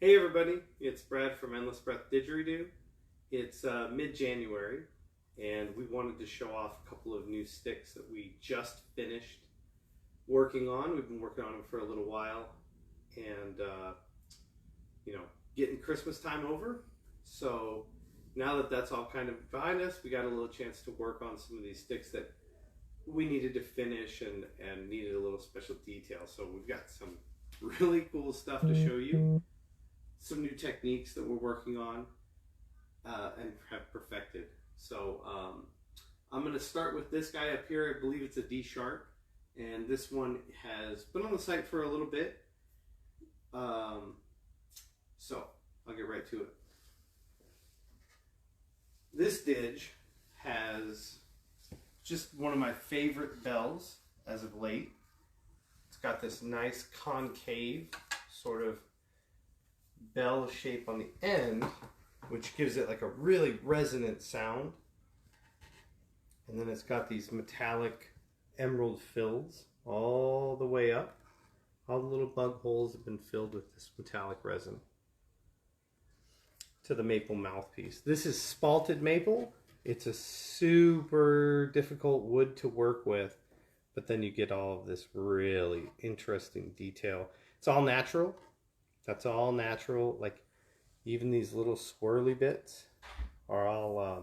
Hey everybody, it's Brad from Endless Breath Didgeridoo. It's mid-January and we wanted to show off a couple of new sticks that we just finished working on. We've been working on them for a little while and getting Christmas time over. So now that that's all kind of behind us, we got a little chance to work on some of these sticks that we needed to finish and needed a little special detail. So we've got some really cool stuff to show you. Some new techniques that we're working on and have perfected. So I'm going to start with this guy up here. I believe it's a D sharp, and this one has been on the site for a little bit. So I'll get right to it. This didge has just one of my favorite bells as of late. It's got this nice concave sort of bell shape on the end, which gives it like a really resonant sound. And then it's got these metallic emerald fills all the way up. All the little bug holes have been filled with this metallic resin to the maple mouthpiece. This is spalted maple. It's a super difficult wood to work with, but then you get all of this really interesting detail. It's all natural. That's all natural. Like even these little swirly bits are all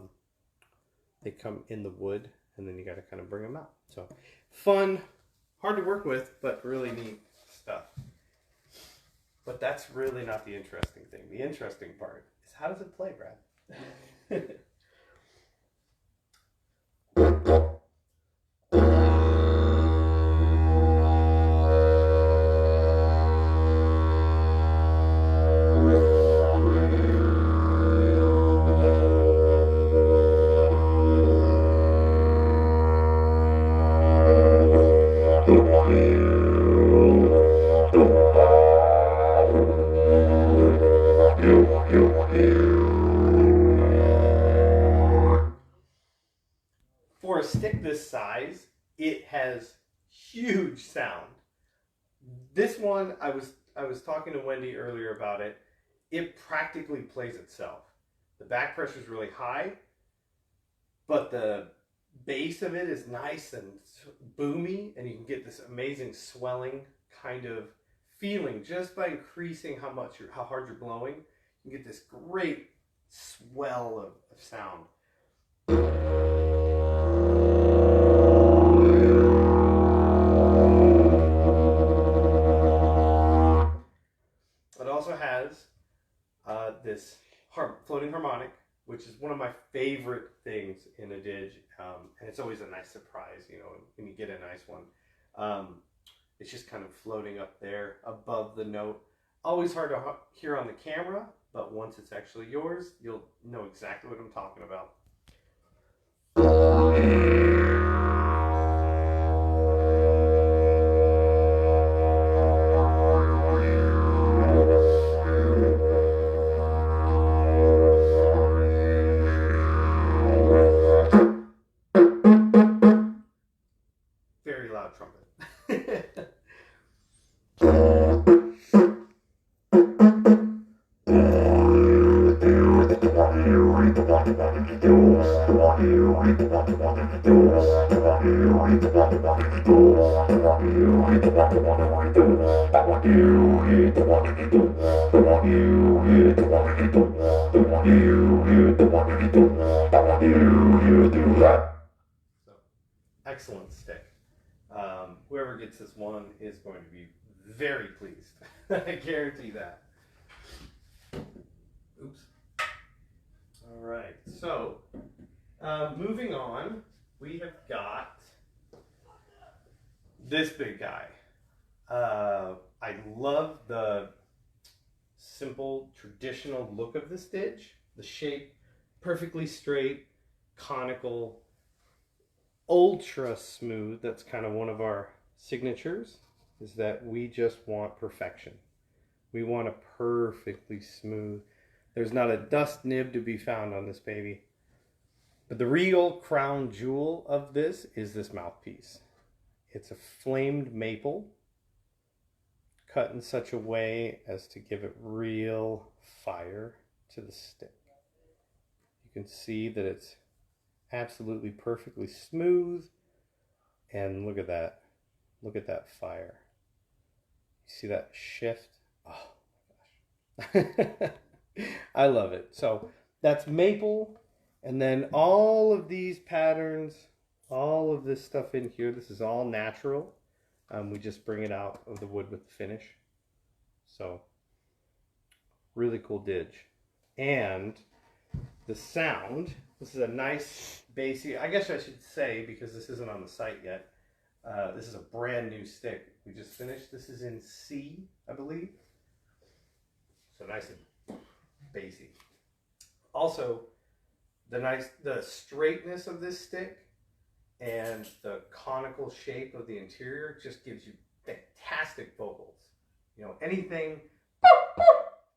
they come in the wood, and then you got to kind of bring them out. So fun, hard to work with, but really neat stuff. But that's really not the interesting thing. The interesting part is, how does it play, Brad? For a stick this size, it has huge sound. This one, I was talking to Wendy earlier about it. It practically plays itself. The back pressure is really high, but the bass of it is nice and boomy, and you can get this amazing swelling kind of feeling just by increasing how hard you're blowing. You get this great swell of sound. It also has this floating harmonic, which is one of my favorite things in a didge, and it's always a nice surprise, when you get a nice one. It's just kind of floating up there above the note. Always hard to hear on the camera, but once it's actually yours, you'll know exactly what I'm talking about. Very loud trumpet. So, excellent stick. Whoever gets this one is going to be very pleased. I guarantee that. Oops. All right, so moving on, we have got this big guy. I love the simple, traditional look of this didge. The shape, perfectly straight, conical, ultra smooth. That's kind of one of our signatures, is that we just want perfection. We want a perfectly smooth. There's not a dust nib to be found on this baby. But the real crown jewel of this is this mouthpiece. It's a flamed maple cut in such a way as to give it real fire to the stick. You can see that it's absolutely perfectly smooth, and look at that. Look at that fire. You see that shift? Oh my gosh. I love it. So that's maple, and then all of these patterns, all of this stuff in here, this is all natural. We just bring it out of the wood with the finish. So really cool didge. And the sound, this is a nice bassy, I guess I should say, because this isn't on the site yet, this is a brand new stick we just finished. This is in C, I believe. So nice and bassy. Also, the straightness of this stick and the conical shape of the interior just gives you fantastic vocals. You know, anything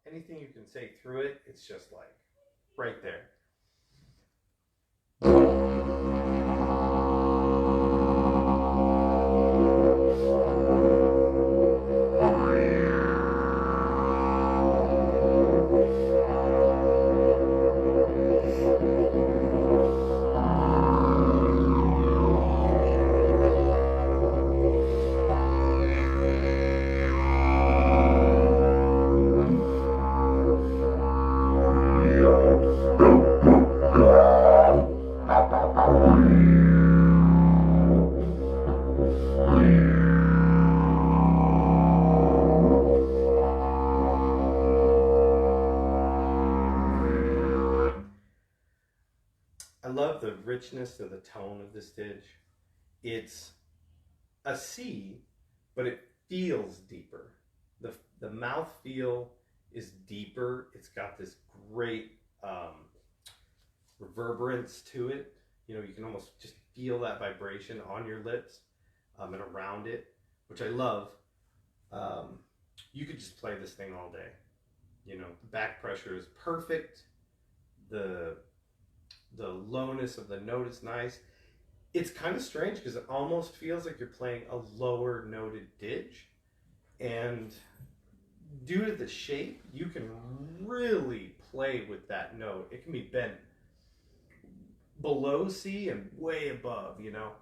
you can say through it, it's just like right there. I love the richness of the tone of this didge. It's a C, but it feels deeper. The mouth feel is deeper. It's got this great reverberance to it. You know, you can almost just feel that vibration on your lips and around it, which I love. You could just play this thing all day. You know, the back pressure is perfect. The lowness of the note is nice. It's kind of strange because it almost feels like you're playing a lower noted didge, and due to the shape, you can really play with that note. It can be bent below C and way above, you know.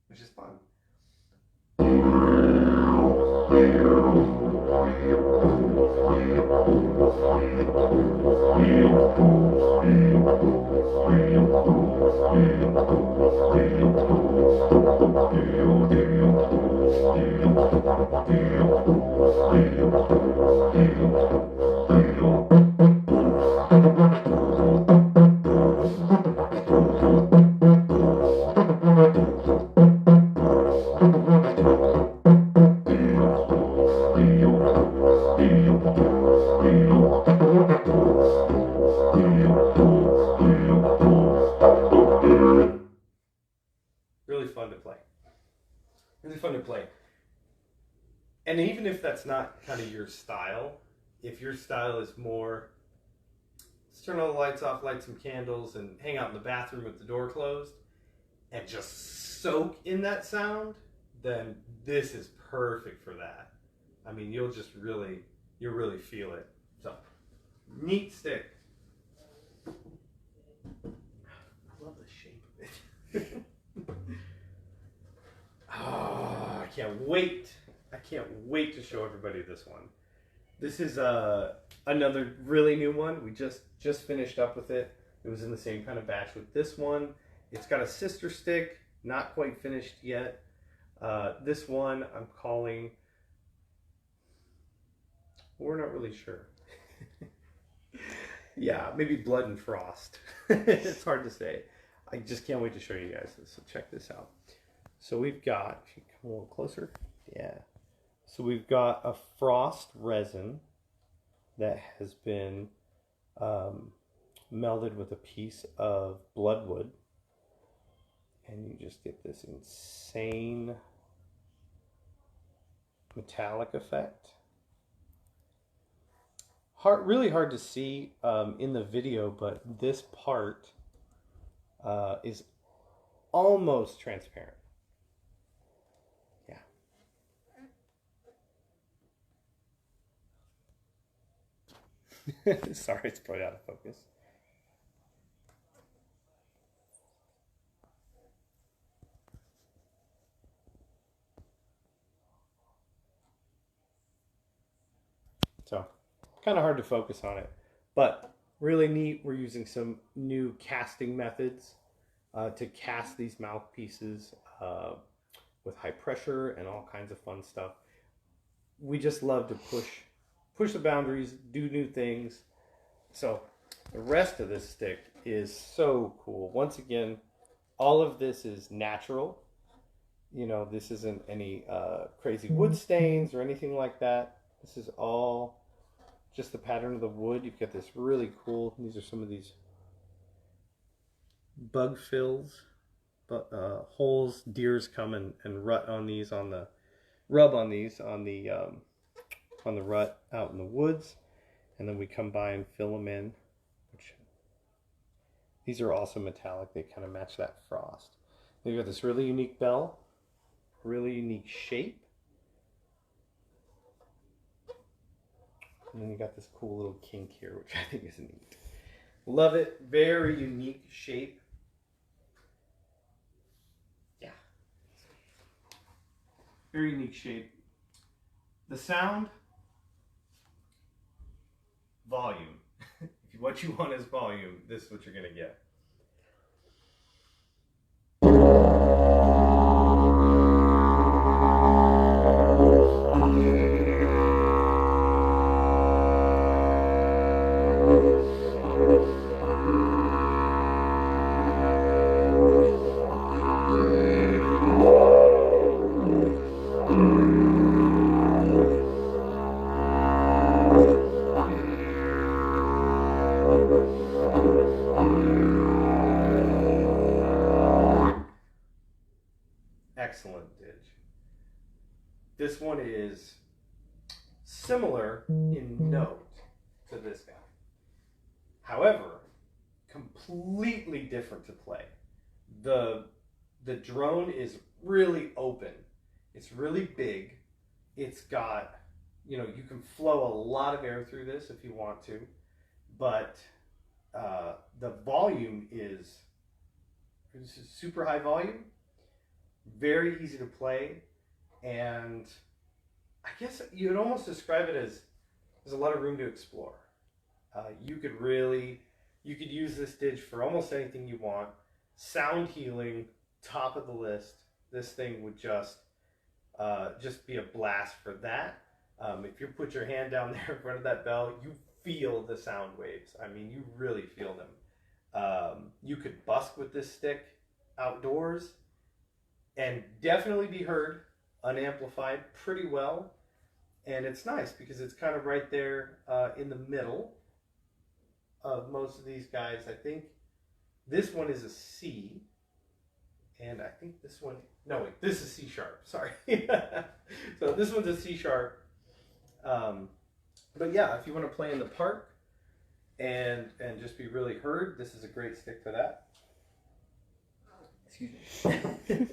Which is fun. Really fun to play. Really fun to play. And even if that's not kind of your style, if your style is more, let's turn all the lights off, light some candles, and hang out in the bathroom with the door closed, and just soak in that sound, then this is perfect for that. I mean, you'll really feel it. So, neat stick. I love the shape of it. Oh, I can't wait. I can't wait to show everybody this one. This is another really new one. We just finished up with it. It was in the same kind of batch with this one. It's got a sister stick, not quite finished yet. This one I'm calling, we're not really sure. Yeah, maybe Blood and Frost. It's hard to say. I just can't wait to show you guys this. So check this out. So we've got, if you come a little closer, yeah. So we've got a frost resin that has been melded with a piece of bloodwood, and you just get this insane metallic effect. really hard to see in the video, but this part is almost transparent. Yeah. Sorry, it's probably out of focus. So, kind of hard to focus on it, but really neat. We're using some new casting methods to cast these mouthpieces with high pressure and all kinds of fun stuff. We just love to push the boundaries, do new things. So the rest of this stick is so cool. Once again, all of this is natural. You know, this isn't any crazy wood stains or anything like that. This is all just the pattern of the wood. You've got this really cool, these are some of these bug fills, holes. Deers come and rut on these, rub on these on the rut out in the woods, and then we come by and fill them in. These are also metallic. They kind of match that frost. They've got this really unique bell, really unique shape. And then you got this cool little kink here, which I think is neat. Love it. Very unique shape. Yeah. Very unique shape. The sound, volume. If what you want is volume, this is what you're going to get. Excellent ditch. This one is similar in note to this guy. However, completely different to play. The drone is really open. It's really big. It's got, you know, you can flow a lot of air through this if you want to, but the volume is super high volume, very easy to play, and I guess you'd almost describe it as there's a lot of room to explore. You could use this ditch for almost anything you want. Sound healing, top of the list. This thing would just be a blast for that. If you put your hand down there in front of that bell, you feel the sound waves. I mean, you really feel them. You could busk with this stick outdoors and definitely be heard unamplified pretty well. And it's nice because it's kind of right there in the middle of most of these guys. I think this one is a C, and I think this one, no wait, this is C sharp, sorry. So this one's a C sharp. But yeah, if you want to play in the park and just be really heard, this is a great stick for that. Excuse me.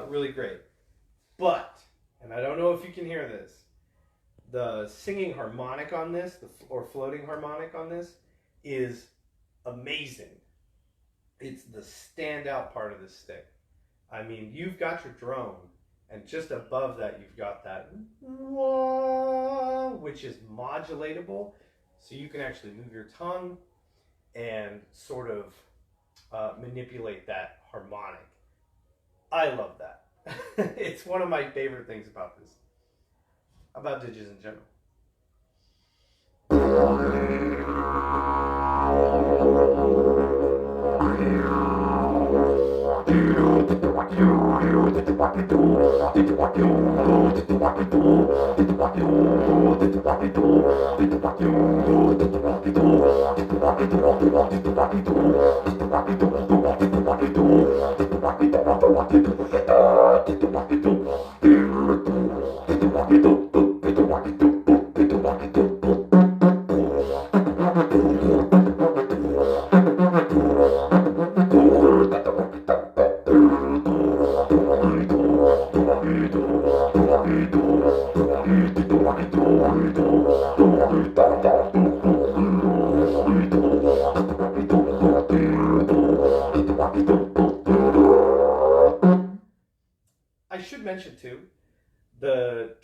Really great. But, and I don't know if you can hear this, the singing harmonic on this, or floating harmonic on this, is amazing. It's the standout part of this stick. I mean, you've got your drone, and just above that you've got that wah, which is modulatable, so you can actually move your tongue and sort of manipulate that harmonic. I love that. It's one of my favorite things about this, about ditches in general.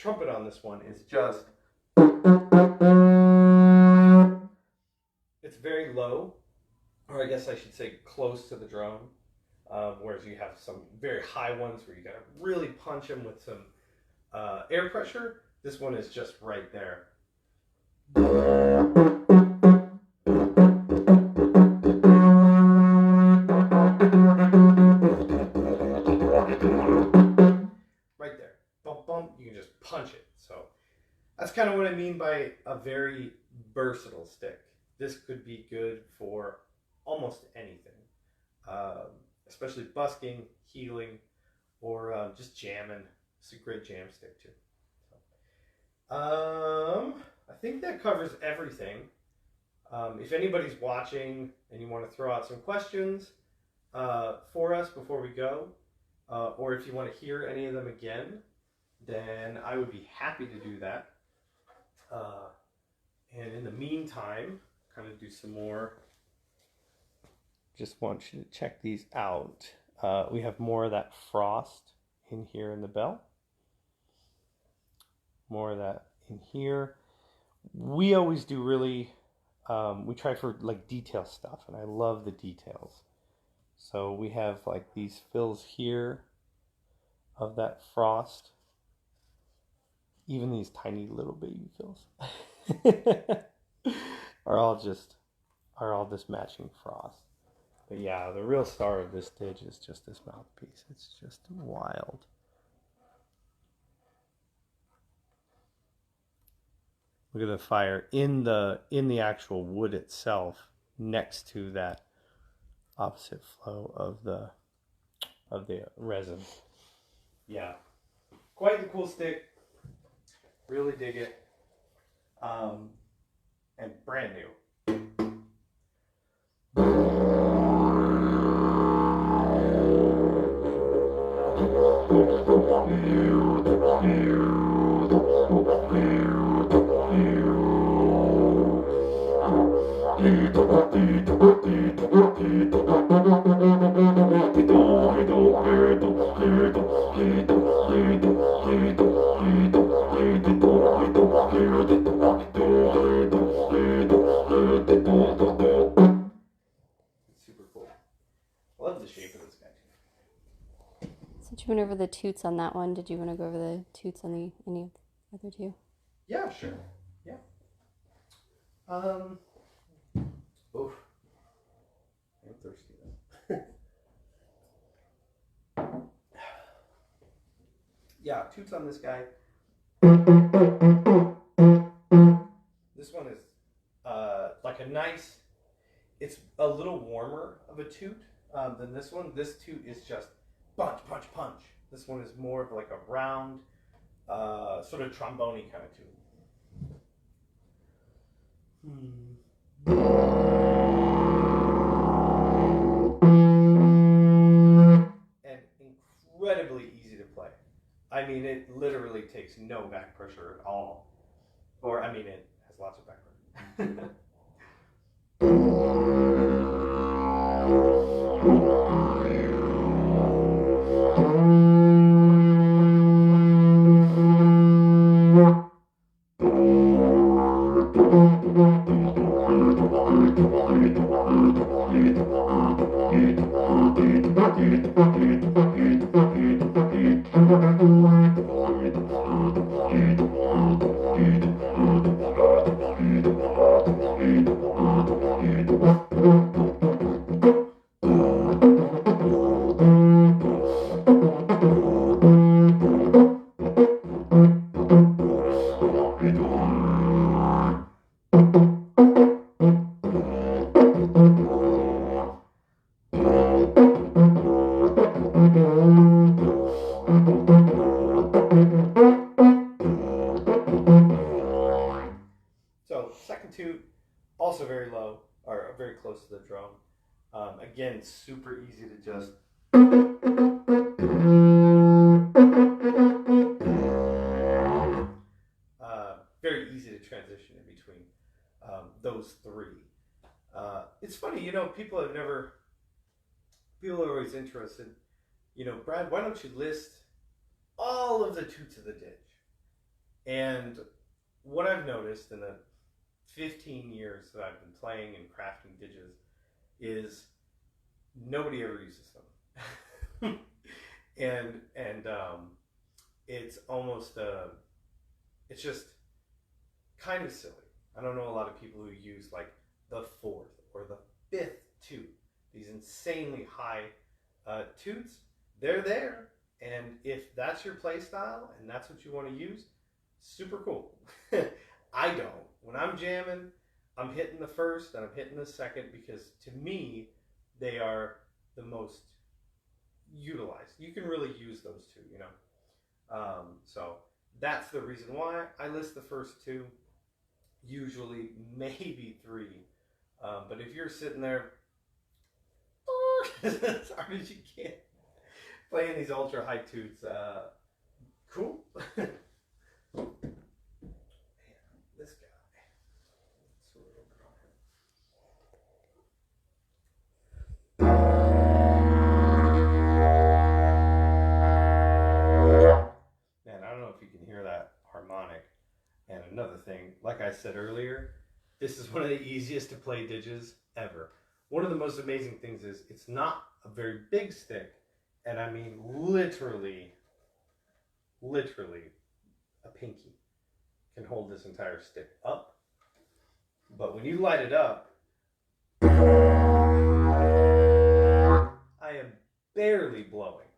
trumpet on this one is just, it's very low, or I guess I should say close to the drum, whereas you have some very high ones where you got to really punch them with some air pressure. This one is just right there. Right there. Bump, bump. You can just punch it. So that's kind of what I mean by a very versatile stick. This could be good for almost anything, especially busking, healing, or just jamming. It's a great jam stick too. So, I think that covers everything. If anybody's watching and you want to throw out some questions for us before we go, or if you want to hear any of them again, then I would be happy to do that. And in the meantime, kind of do some more. Just want you to check these out. We have more of that frost in here in the bell. More of that in here. We always do really, we try for like detail stuff, and I love the details. So we have like these fills here of that frost. Even these tiny little baby fills are all just matching frost. But yeah, the real star of this stitch is just this mouthpiece. It's just wild. Look at the fire in the actual wood itself, next to that opposite flow of the resin. Yeah, quite the cool stick. Really dig it. And brand new. Super cool. I love the shape of this guy too. Since you went over the toots on that one, did you want to go over the toots on any of the other two? Yeah, sure. Yeah. Oof. I'm thirsty though. Yeah, toots on this guy. This one is like a nice, it's a little warmer of a toot than this one. This toot is just punch, punch, punch. This one is more of like a round, sort of trombone-y kind of toot. And incredibly easy to play. I mean, it literally takes no back pressure at all. Or, I mean, it has lots of back pressure. So, second toot, also very low, or very close to the drum. Again, super easy to just... very easy to transition in between those three. It's funny, you know, people are always interested, you know, Brad, why don't you list all of the toots of the ditch? And what I've noticed in the 15 years that I've been playing and crafting digits is nobody ever uses them. and it's almost it's just kind of silly. I don't know a lot of people who use like the 4th or the 5th toot, these insanely high toots. They're there, and if that's your play style and that's what you want to use, super cool. I don't. When I'm jamming, I'm hitting the 1st and I'm hitting the 2nd because to me they are the most utilized. You can really use those two, you know. So that's the reason why I list the first 2, usually maybe 3. But if you're sitting there as hard as you can playing these ultra high toots, cool. Man, this guy. Let's throw it over on him. Man, I don't know if you can hear that harmonic. And another thing, like I said earlier, this is one of the easiest to play digits ever. One of the most amazing things is it's not a very big stick, and I mean literally a pinky can hold this entire stick up. But when you light it up, I am barely blowing.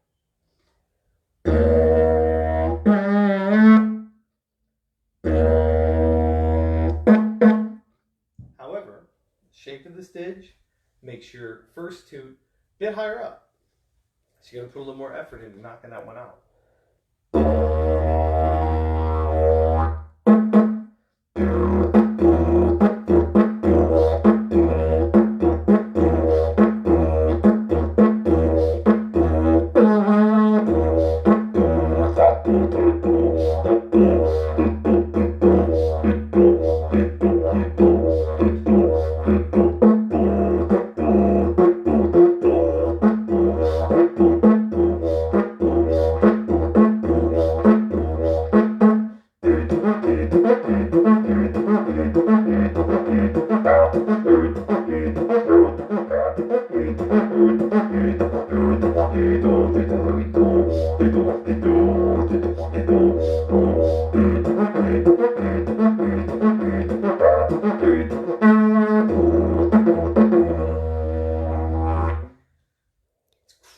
However, shape of the stitch makes your first toot a bit higher up. So you gotta put a little more effort into knocking that one out.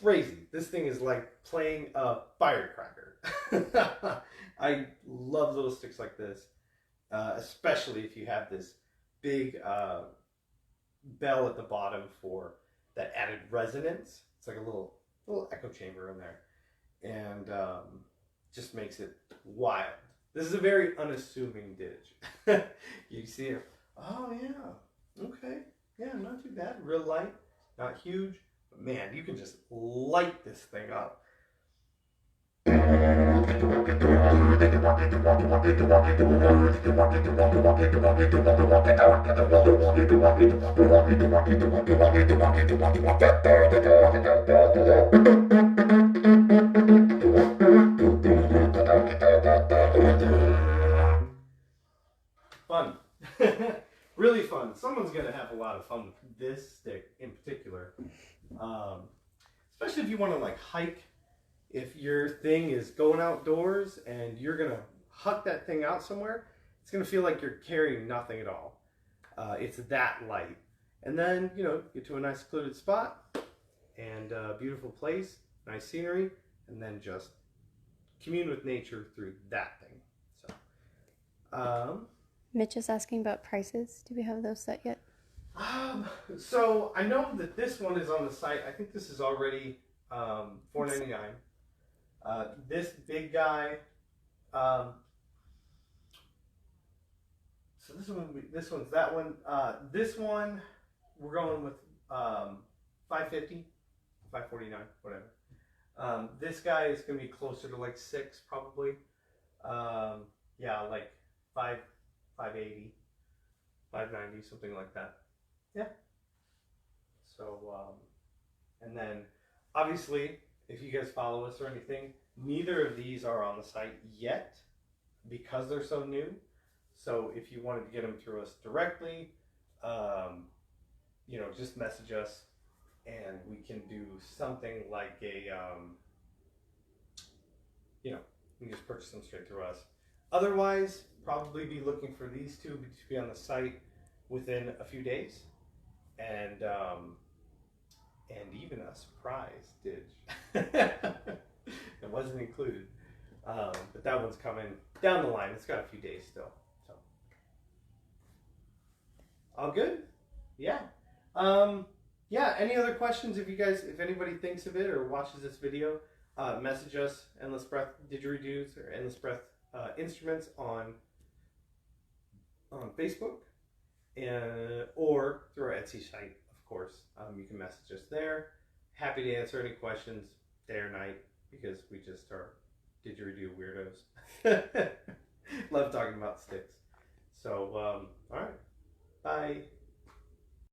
Crazy. This thing is like playing a firecracker. I love little sticks like this, especially if you have this big bell at the bottom for that added resonance. It's like a little echo chamber in there, and just makes it wild. This is a very unassuming dig. You see it. Oh yeah. Okay. Yeah, not too bad. Real light, not huge. Man, you can just light this thing up. Fun. Really fun. Someone's going to have a lot of fun with this stick in particular. Especially if you want to like hike, if your thing is going outdoors and you're going to huck that thing out somewhere, it's going to feel like you're carrying nothing at all. It's that light. And then, you know, get to a nice secluded spot and a beautiful place, nice scenery, and then just commune with nature through that thing. So, Mitch is asking about prices. Do we have those set yet? So I know that this one is on the site. I think this is already $4.99. This big guy. So this one's that one. This one we're going with $5.50, $5.49, whatever. This guy is gonna be closer to like $6 probably. Yeah, like $5.80, $5.90, something like that. Yeah. So, and then obviously, if you guys follow us or anything, neither of these are on the site yet. because they're so new. So if you wanted to get them through us directly, just message us and we can do something like you can just purchase them straight through us. Otherwise, probably be looking for these two to be on the site within a few days. And even a surprise ditch. It wasn't included. But that one's coming down the line. It's got a few days still. So all good? Yeah. Any other questions? If anybody thinks of it or watches this video, message us, Endless Breath Didgeridoos or Endless Breath Instruments on Facebook, or through our Etsy site, of course. You can message us there. Happy to answer any questions day or night, because we just are didgeridoo weirdos. Love talking about sticks. So, all right. Bye.